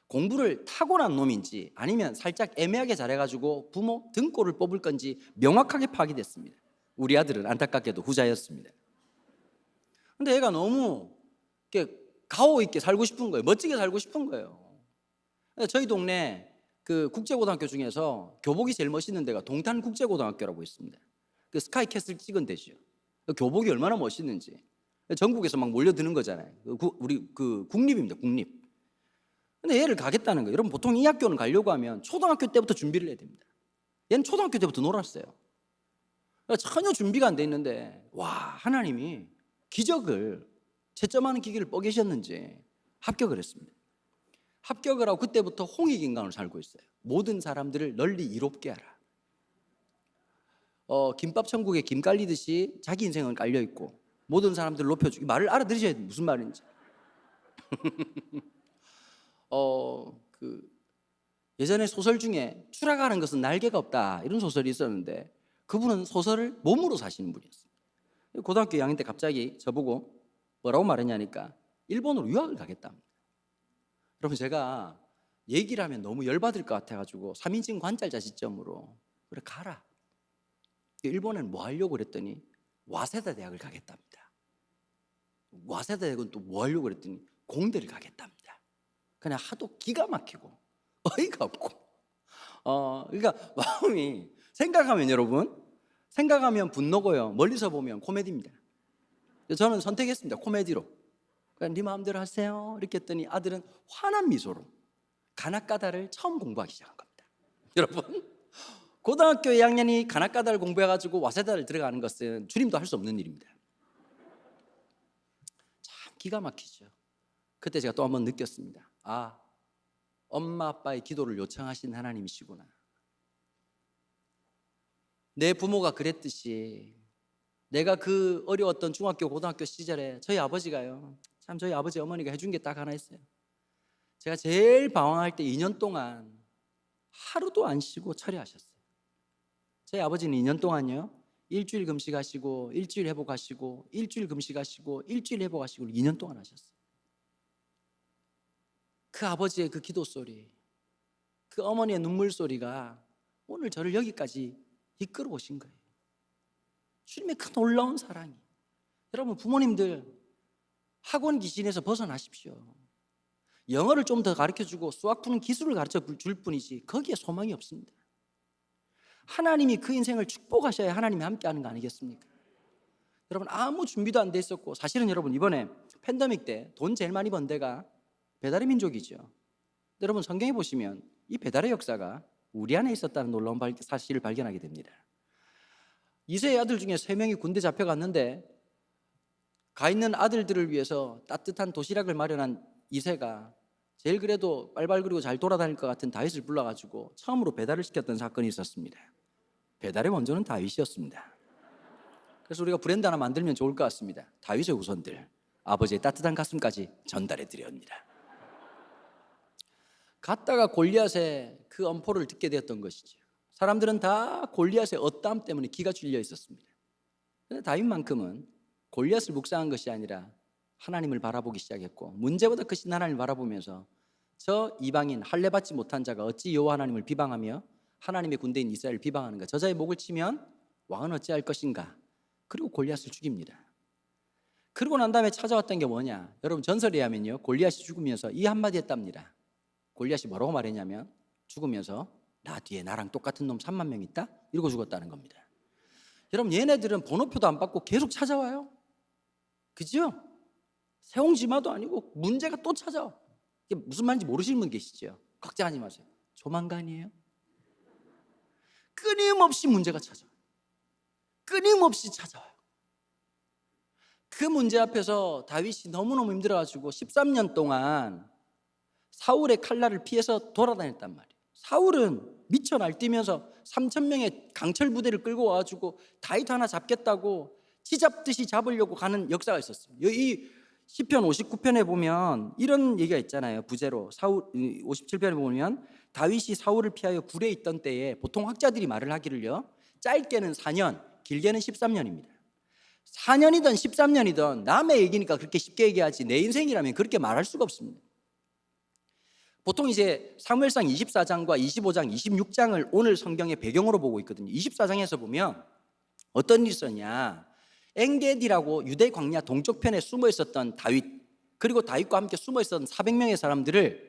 Speaker 1: 공부를 타고난 놈인지 아니면 살짝 애매하게 잘해가지고 부모 등골을 뽑을 건지 명확하게 파악이 됐습니다. 우리 아들은 안타깝게도 후자였습니다. 근데 얘가 너무 이렇게 가오 있게 살고 싶은 거예요. 멋지게 살고 싶은 거예요. 저희 동네 그 국제고등학교 중에서 교복이 제일 멋있는 데가 동탄국제고등학교라고 있습니다. 그 스카이캐슬 찍은 데죠. 교복이 얼마나 멋있는지 전국에서 막 몰려드는 거잖아요. 우리 그 국립입니다. 국립. 근데 얘를 가겠다는 거예요. 여러분 보통 이 학교는 가려고 하면 초등학교 때부터 준비를 해야 됩니다. 얘는 초등학교 때부터 놀았어요. 전혀 준비가 안 돼 있는데 와 하나님이 기적을 채점하는 기계를 뻐계셨는지 합격을 했습니다. 합격을 하고 그때부터 홍익인간으로 살고 있어요. 모든 사람들을 널리 이롭게 하라. 김밥 천국에 김 깔리듯이 자기 인생은 깔려 있고 모든 사람들을 높여주기. 말을 알아들으셔야 돼요. 무슨 말인지. 예전에 소설 중에 추락하는 것은 날개가 없다 이런 소설이 있었는데 그분은 소설을 몸으로 사시는 분이었어요. 고등학교 2학년 때 갑자기 저보고 뭐라고 말했냐니까 일본으로 유학을 가겠답니다. 여러분 제가 얘기를 하면 너무 열받을 것 같아가지고 3인칭 관찰자 시점으로 그래 가라. 일본에는 뭐 하려고 그랬더니 와세다 대학을 가겠답니다. 와세다 대학은 또 뭐 하려고 그랬더니 공대를 가겠답니다. 그냥 하도 기가 막히고 어이가 없고 그러니까 마음이 생각하면 여러분 생각하면 분노고요. 멀리서 보면 코미디입니다. 저는 선택했습니다. 코미디로. 그러니까 네 마음대로 하세요 이렇게 했더니 아들은 환한 미소로 가나까다를 처음 공부하기 시작한 겁니다. 여러분 고등학교 2학년이 가나까다를 공부해가지고 와세다를 들어가는 것은 주님도 할 수 없는 일입니다. 참 기가 막히죠. 그때 제가 또 한번 느꼈습니다. 아, 엄마 아빠의 기도를 요청하신 하나님이시구나. 내 부모가 그랬듯이 내가 그 어려웠던 중학교 고등학교 시절에 저희 아버지가요 참 저희 아버지 어머니가 해준 게 딱 하나 있어요. 제가 제일 방황할 때 2년 동안 하루도 안 쉬고 철회하셨어요. 저희 아버지는 2년 동안요 일주일 금식하시고 일주일 회복하시고 일주일 금식하시고 일주일 회복하시고 2년 동안 하셨어요. 그 아버지의 그 기도 소리, 그 어머니의 눈물 소리가 오늘 저를 여기까지 이끌어 오신 거예요. 주님의 큰 놀라운 사랑이. 여러분 부모님들 학원 귀신에서 벗어나십시오. 영어를 좀 더 가르쳐주고 수학 푸는 기술을 가르쳐 줄 뿐이지 거기에 소망이 없습니다. 하나님이 그 인생을 축복하셔야 하나님이 함께하는 거 아니겠습니까? 여러분 아무 준비도 안 돼 있었고 사실은 여러분 이번에 팬데믹 때 돈 제일 많이 번 데가 배달의 민족이죠. 여러분 성경에 보시면 이 배달의 역사가 우리 안에 있었다는 놀라운 사실을 발견하게 됩니다. 이세의 아들 중에 3명이 군대 잡혀갔는데 가 있는 아들들을 위해서 따뜻한 도시락을 마련한 이세가 제일 그래도 빨빨거리고 잘 돌아다닐 것 같은 다윗을 불러가지고 처음으로 배달을 시켰던 사건이 있었습니다. 배달의 원조는 다윗이었습니다. 그래서 우리가 브랜드 하나 만들면 좋을 것 같습니다. 다윗의 후손들, 아버지의 따뜻한 가슴까지 전달해 드립니다. 갔다가 골리앗의 그 엄포를 듣게 되었던 것이죠. 사람들은 다 골리앗의 어땀 때문에 기가 죽려 있었습니다. 그런데 다윗만큼은 골리앗을 묵상한 것이 아니라 하나님을 바라보기 시작했고 문제보다 크신 하나님을 바라보면서 저 이방인 할례 받지 못한 자가 어찌 여호와 하나님을 비방하며 하나님의 군대인 이스라엘을 비방하는가. 저자의 목을 치면 왕은 어찌할 것인가. 그리고 골리앗을 죽입니다. 그러고 난 다음에 찾아왔던 게 뭐냐. 여러분 전설에 의하면요 골리앗이 죽으면서 이 한마디 했답니다. 골리앗이 뭐라고 말했냐면 죽으면서 나 뒤에 나랑 똑같은 놈 3만 명 있다? 이러고 죽었다는 겁니다. 여러분 얘네들은 번호표도 안 받고 계속 찾아와요. 그죠? 세옹지마도 아니고 문제가 또 찾아와. 이게 무슨 말인지 모르시는 분 계시죠? 걱정하지 마세요. 조만간이에요. 끊임없이 문제가 찾아와요. 끊임없이 찾아와요. 그 문제 앞에서 다윗이 너무너무 힘들어가지고 13년 동안 사울의 칼날을 피해서 돌아다녔단 말이에요. 사울은 미쳐 날뛰면서 3,000명의 강철 부대를 끌고 와가지고 다윗 하나 잡겠다고 쥐잡듯이 잡으려고 가는 역사가 있었어요. 이 시편 59편에 보면 이런 얘기가 있잖아요. 부제로 57편에 보면 다윗이 사울을 피하여 굴에 있던 때에 보통 학자들이 말을 하기를요, 짧게는 4년, 길게는 13년입니다. 4년이든 13년이든 남의 얘기니까 그렇게 쉽게 얘기하지 내 인생이라면 그렇게 말할 수가 없습니다. 보통 이제 사무엘상 24장과 25장, 26장을 오늘 성경의 배경으로 보고 있거든요. 24장에서 보면 어떤 일이 있었냐, 엥게디라고 유대 광야 동쪽 편에 숨어 있었던 다윗, 그리고 다윗과 함께 숨어 있었던 400명의 사람들을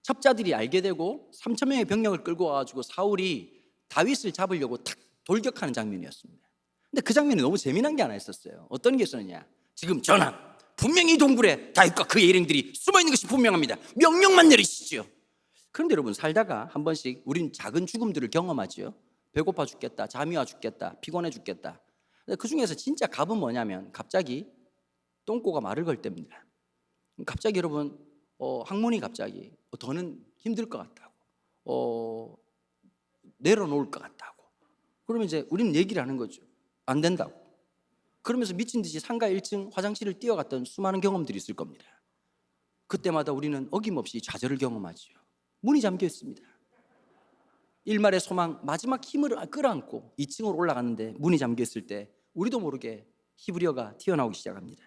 Speaker 1: 첩자들이 알게 되고 3,000명의 병력을 끌고 와가지고 사울이 다윗을 잡으려고 탁 돌격하는 장면이었습니다. 근데 그 장면이 너무 재미난 게 하나 있었어요. 어떤 게 있었느냐, 지금 전하, 분명히 이 동굴에 다윗과 그의 일행들이 숨어 있는 것이 분명합니다. 명령만 내리시죠. 그런데 여러분, 살다가 한 번씩 우린 작은 죽음들을 경험하죠. 배고파 죽겠다, 잠이 와 죽겠다, 피곤해 죽겠다. 그 중에서 진짜 갑은 뭐냐면 갑자기 똥꼬가 말을 걸 때입니다. 갑자기 여러분, 학문이 갑자기 더는 힘들 것 같다고, 내려놓을 것 같다고. 그러면 이제 우리는 얘기를 하는 거죠. 안 된다고. 그러면서 미친 듯이 상가 1층 화장실을 뛰어갔던 수많은 경험들이 있을 겁니다. 그때마다 우리는 어김없이 좌절을 경험하죠. 문이 잠겨 있습니다. 일말의 소망, 마지막 힘을 끌어안고 2층으로 올라갔는데 문이 잠겨 있을 때 우리도 모르게 히브리어가 튀어나오기 시작합니다.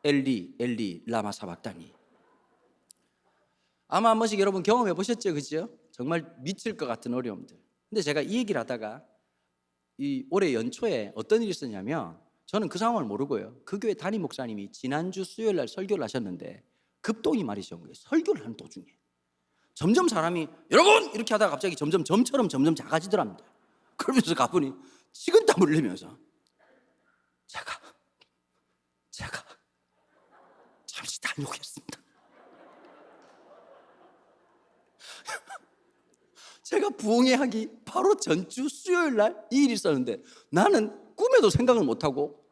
Speaker 1: 엘리 엘리 라마 사박다니. 아마 한 번씩 여러분 경험해 보셨죠, 그죠? 정말 미칠 것 같은 어려움들. 근데 제가 이 얘기를 하다가 이 올해 연초에 어떤 일이 있었냐면, 저는 그 상황을 모르고요, 그 교회 담임 목사님이 지난주 수요일 날 설교를 하셨는데 급동이 말이 시온 거예요. 설교를 하는 도중에 점점 사람이 여러분 이렇게 하다가 갑자기 점점 점처럼 점점 작아지더랍니다. 그러면서 가보니 식은땀을 흘리면서 제가 잠시 다녀오겠습니다. 제가 부흥회 하기 바로 전주 수요일 날 이 일이 있었는데 나는 꿈에도 생각을 못하고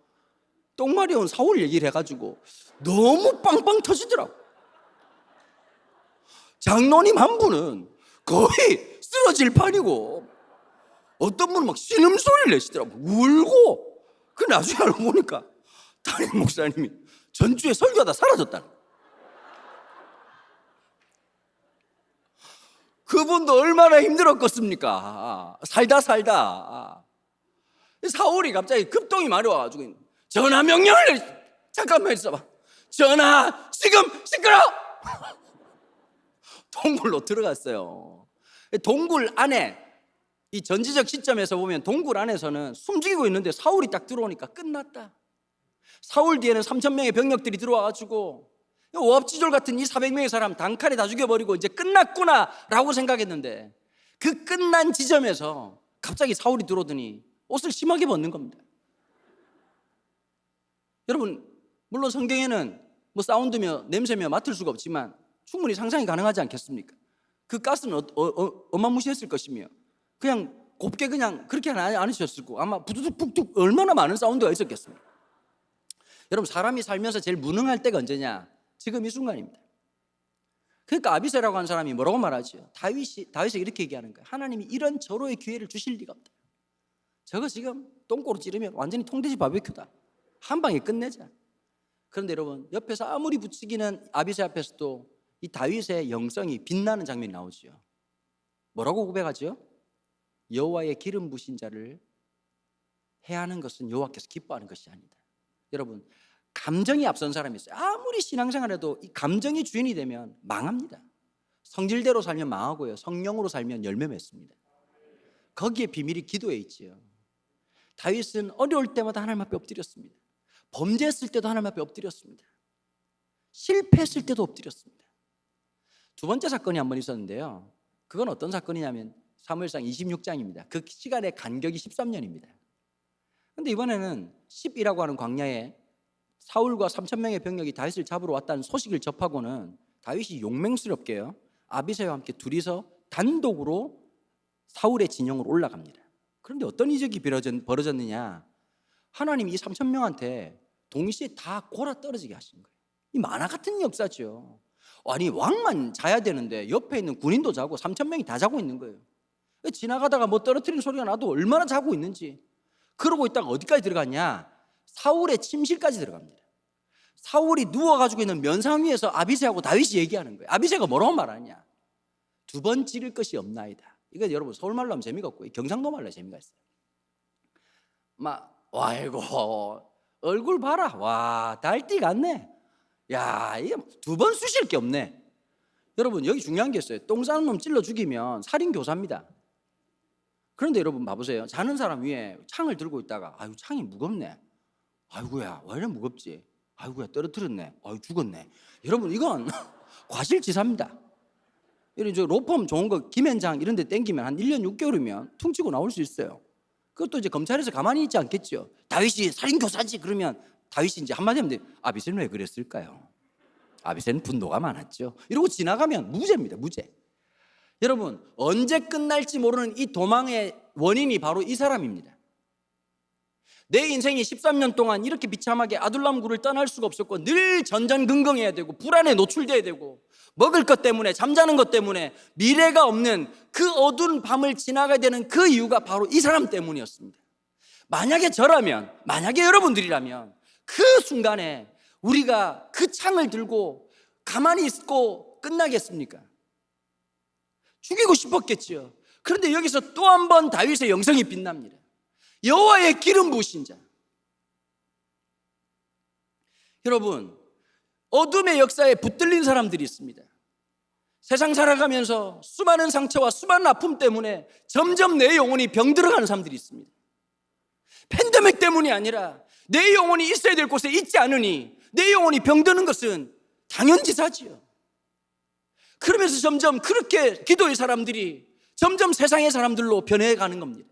Speaker 1: 똥마리 온 사울 얘기를 해가지고 너무 빵빵 터지더라고. 장로님 한 분은 거의 쓰러질 판이고 어떤 분은 막 신음소리를 내시더라고, 울고. 그 나중에 알고 보니까 담임 목사님이 전주에 설교하다 사라졌다는 거예요. 그분도 얼마나 힘들었겠습니까? 살다 사울이 갑자기 급동이 많이 와가지고 전하 명령을 내리. 잠깐만 있어봐. 전하 지금 시끄러. 동굴로 들어갔어요. 동굴 안에 이 전지적 시점에서 보면 동굴 안에서는 숨죽이고 있는데 사울이 딱 들어오니까 끝났다. 사울 뒤에는 3,000명의 병력들이 들어와가지고 오합지졸 같은 이 400명의 사람 단칼에 다 죽여버리고 이제 끝났구나 라고 생각했는데, 그 끝난 지점에서 갑자기 사울이 들어오더니 옷을 심하게 벗는 겁니다. 여러분, 물론 성경에는 뭐 사운드며 냄새며 맡을 수가 없지만 충분히 상상이 가능하지 않겠습니까? 그 가스는 어마무시했을 것이며 그냥 곱게 그냥 그렇게 않으셨을 거고 아마 부두둑 푹툭 얼마나 많은 사운드가 있었겠습니까? 여러분, 사람이 살면서 제일 무능할 때가 언제냐? 지금 이 순간입니다. 그러니까 아비새라고 하는 사람이 뭐라고 말하죠? 다윗이 이렇게 얘기하는 거예요. 하나님이 이런 절호의 기회를 주실 리가 없다. 저거 지금 똥꼬로 찌르면 완전히 통돼지 바베큐다. 한 방에 끝내자. 그런데 여러분, 옆에서 아무리 부추기는 아비새 앞에서도 이 다윗의 영성이 빛나는 장면이 나오죠. 뭐라고 고백하죠? 여호와의 기름 부신 자를 해하는 것은 여호와께서 기뻐하는 것이 아니다. 여러분, 감정이 앞선 사람이 있어요. 아무리 신앙생활해도 이 감정이 주인이 되면 망합니다. 성질대로 살면 망하고요, 성령으로 살면 열매 맺습니다. 거기에 비밀이 기도에 있지요. 다윗은 어려울 때마다 하나님 앞에 엎드렸습니다. 범죄했을 때도 하나님 앞에 엎드렸습니다. 실패했을 때도 엎드렸습니다. 두 번째 사건이 한 번 있었는데요, 그건 어떤 사건이냐면 사무엘상 26장입니다. 그 시간의 간격이 13년입니다. 그런데 이번에는 10이라고 하는 광야에 사울과 3,000명의 병력이 다윗을 잡으러 왔다는 소식을 접하고는 다윗이 용맹스럽게요, 아비새와 함께 둘이서 단독으로 사울의 진영으로 올라갑니다. 그런데 어떤 이적이 벌어졌느냐? 하나님이 이 3천 명한테 동시에 다 골아 떨어지게 하신 거예요. 이 만화 같은 역사죠. 아니 왕만 자야 되는데 옆에 있는 군인도 자고 3천 명이 다 자고 있는 거예요. 지나가다가 뭐 떨어뜨리는 소리가 나도 얼마나 자고 있는지. 그러고 있다가 어디까지 들어갔냐? 사울의 침실까지 들어갑니다. 사울이 누워가지고 있는 면상 위에서 아비새하고 다윗이 얘기하는 거예요. 아비새가 뭐라고 말하냐? 2번 찌를 것이 없나이다. 이거 여러분 서울말로 하면 재미가 없고 경상도 말로 재미가 있어요. 아이고 얼굴 봐라. 와 달띠 같네. 야 이게 2번 쑤실 게 없네. 여러분 여기 중요한 게 있어요. 똥 싸는 놈 찔러 죽이면 살인교사입니다. 그런데 여러분 봐보세요. 자는 사람 위에 창을 들고 있다가 아유 창이 무겁네. 아이고야 왜 이래 무겁지. 아이고야 떨어뜨렸네. 아유 죽었네. 여러분 이건 과실치사입니다. 이런 저 로펌 좋은 거 김현장 이런 데 땡기면 한 1년 6개월이면 퉁치고 나올 수 있어요. 그것도 이제 검찰에서 가만히 있지 않겠죠. 다윗이 살인교사지 그러면 다윗이 이제 한마디 하면 아비새는 왜 그랬을까요? 아비새는 분노가 많았죠. 이러고 지나가면 무죄입니다. 무죄. 여러분 언제 끝날지 모르는 이 도망의 원인이 바로 이 사람입니다. 내 인생이 13년 동안 이렇게 비참하게 아둘람 굴을 떠날 수가 없었고 늘 전전긍긍해야 되고 불안에 노출돼야 되고 먹을 것 때문에 잠자는 것 때문에 미래가 없는 그 어두운 밤을 지나가야 되는 그 이유가 바로 이 사람 때문이었습니다. 만약에 저라면, 만약에 여러분들이라면 그 순간에 우리가 그 창을 들고 가만히 있고 끝나겠습니까? 죽이고 싶었겠죠. 그런데 여기서 또 한 번 다윗의 영성이 빛납니다. 여호와의 기름 부으신 자. 여러분 어둠의 역사에 붙들린 사람들이 있습니다. 세상 살아가면서 수많은 상처와 수많은 아픔 때문에 점점 내 영혼이 병들어가는 사람들이 있습니다. 팬데믹 때문이 아니라 내 영혼이 있어야 될 곳에 있지 않으니 내 영혼이 병드는 것은 당연지사지요. 그러면서 점점 그렇게 기도의 사람들이 점점 세상의 사람들로 변해가는 겁니다.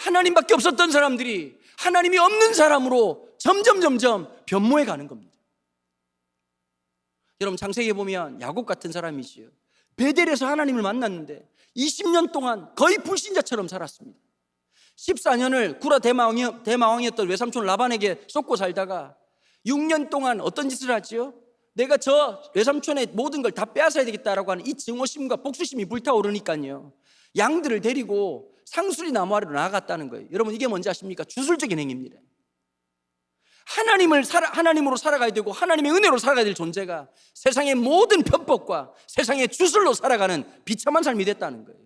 Speaker 1: 하나님밖에 없었던 사람들이 하나님이 없는 사람으로 점점 변모해 가는 겁니다. 여러분 창세기에 보면 야곱 같은 사람이지요. 베델에서 하나님을 만났는데 20년 동안 거의 불신자처럼 살았습니다. 14년을 구라 대마왕이었던 외삼촌 라반에게 쏟고 살다가 6년 동안 어떤 짓을 하지요? 내가 저 외삼촌의 모든 걸 다 빼앗아야 되겠다라고 하는 이 증오심과 복수심이 불타오르니까요, 양들을 데리고 상수리 나무 아래로 나아갔다는 거예요. 여러분 이게 뭔지 아십니까? 주술적인 행위입니다. 하나님으로 살아가야 되고 하나님의 은혜로 살아가야 될 존재가 세상의 모든 편법과 세상의 주술로 살아가는 비참한 삶이 됐다는 거예요.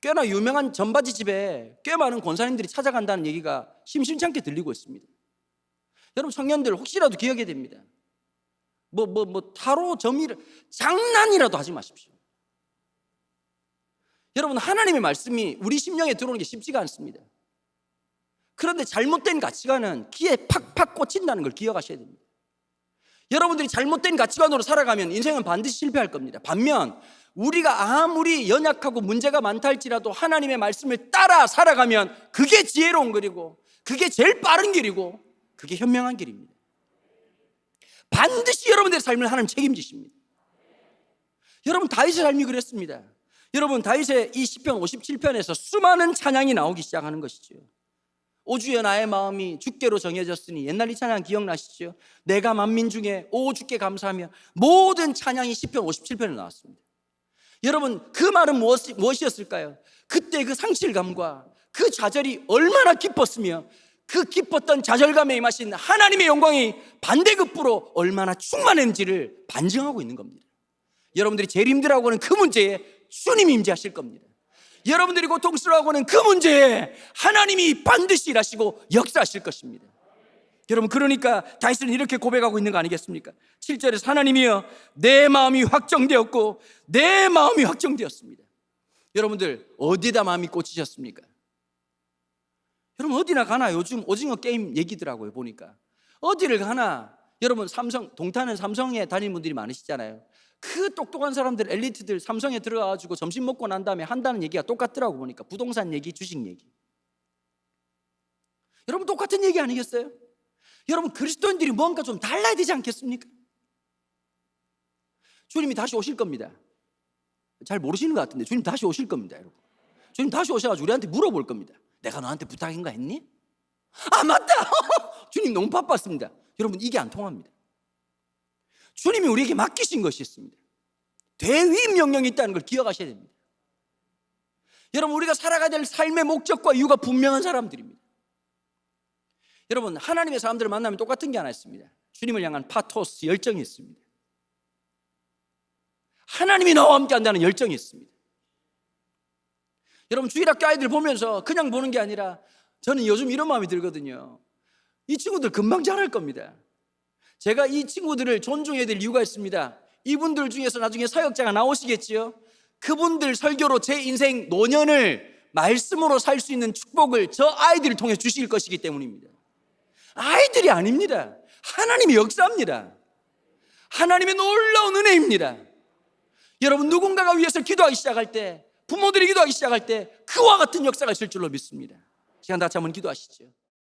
Speaker 1: 꽤나 유명한 전바지 집에 꽤 많은 권사님들이 찾아간다는 얘기가 심심치 않게 들리고 있습니다. 여러분 청년들 혹시라도 기억해야 됩니다. 타로 점이를 장난이라도 하지 마십시오. 여러분 하나님의 말씀이 우리 심령에 들어오는 게 쉽지가 않습니다. 그런데 잘못된 가치관은 귀에 팍팍 꽂힌다는 걸 기억하셔야 됩니다. 여러분들이 잘못된 가치관으로 살아가면 인생은 반드시 실패할 겁니다. 반면 우리가 아무리 연약하고 문제가 많다 할지라도 하나님의 말씀을 따라 살아가면 그게 지혜로운 길이고 그게 제일 빠른 길이고 그게 현명한 길입니다. 반드시 여러분들의 삶을 하나님 책임지십니다. 여러분 다윗의 삶이 그랬습니다. 여러분 다윗의 이 시편 57편에서 수많은 찬양이 나오기 시작하는 것이죠. 오 주여 나의 마음이 주께로 정해졌으니, 옛날 이 찬양 기억나시죠? 내가 만민 중에 오 주께 감사하며, 모든 찬양이 시편 57편에 나왔습니다. 여러분 그 말은 무엇이었을까요? 그때 그 상실감과 그 좌절이 얼마나 깊었으며 그 깊었던 좌절감에 임하신 하나님의 영광이 반대급부로 얼마나 충만했는지를 반증하고 있는 겁니다. 여러분들이 제일 힘들어하고 하는 그 문제에 주님이 임재하실 겁니다. 여러분들이 고통스러워하고 하는 그 문제에 하나님이 반드시 일하시고 역사하실 것입니다. 여러분 그러니까 다윗은 이렇게 고백하고 있는 거 아니겠습니까? 7절에서 하나님이여 내 마음이 확정되었고 내 마음이 확정되었습니다. 여러분들 어디다 마음이 꽂히셨습니까? 여러분 어디나 가나 요즘 오징어 게임 얘기더라고요. 보니까 어디를 가나 여러분 동탄은 삼성에 다니는 분들이 많으시잖아요. 그 똑똑한 사람들, 엘리트들 삼성에 들어가가지고 점심 먹고 난 다음에 한다는 얘기가 똑같더라고. 보니까 부동산 얘기, 주식 얘기. 여러분 똑같은 얘기 아니겠어요? 여러분 그리스도인들이 뭔가 좀 달라야 되지 않겠습니까? 주님이 다시 오실 겁니다. 잘 모르시는 것 같은데 주님 다시 오실 겁니다, 여러분. 주님 다시 오셔가지고 우리한테 물어볼 겁니다. 내가 너한테 부탁인 거 했니? 아, 맞다. 주님 너무 바빴습니다. 여러분, 이게 안 통합니다. 주님이 우리에게 맡기신 것이 있습니다. 대위 명령이 있다는 걸 기억하셔야 됩니다. 여러분, 우리가 살아가야 될 삶의 목적과 이유가 분명한 사람들입니다. 여러분, 하나님의 사람들을 만나면 똑같은 게 하나 있습니다. 주님을 향한 파토스, 열정이 있습니다. 하나님이 나와 함께 한다는 열정이 있습니다. 여러분, 주일학교 아이들 보면서 그냥 보는 게 아니라 저는 요즘 이런 마음이 들거든요. 이 친구들 금방 잘할 겁니다. 제가 이 친구들을 존중해야 될 이유가 있습니다. 이분들 중에서 나중에 사역자가 나오시겠지요. 그분들 설교로 제 인생 노년을 말씀으로 살 수 있는 축복을 저 아이들을 통해 주실 것이기 때문입니다. 아이들이 아닙니다. 하나님의 역사입니다. 하나님의 놀라운 은혜입니다. 여러분, 누군가가 위해서 기도하기 시작할 때, 부모들이 기도하기 시작할 때 그와 같은 역사가 있을 줄로 믿습니다. 시간 다 같이 한번 기도하시죠.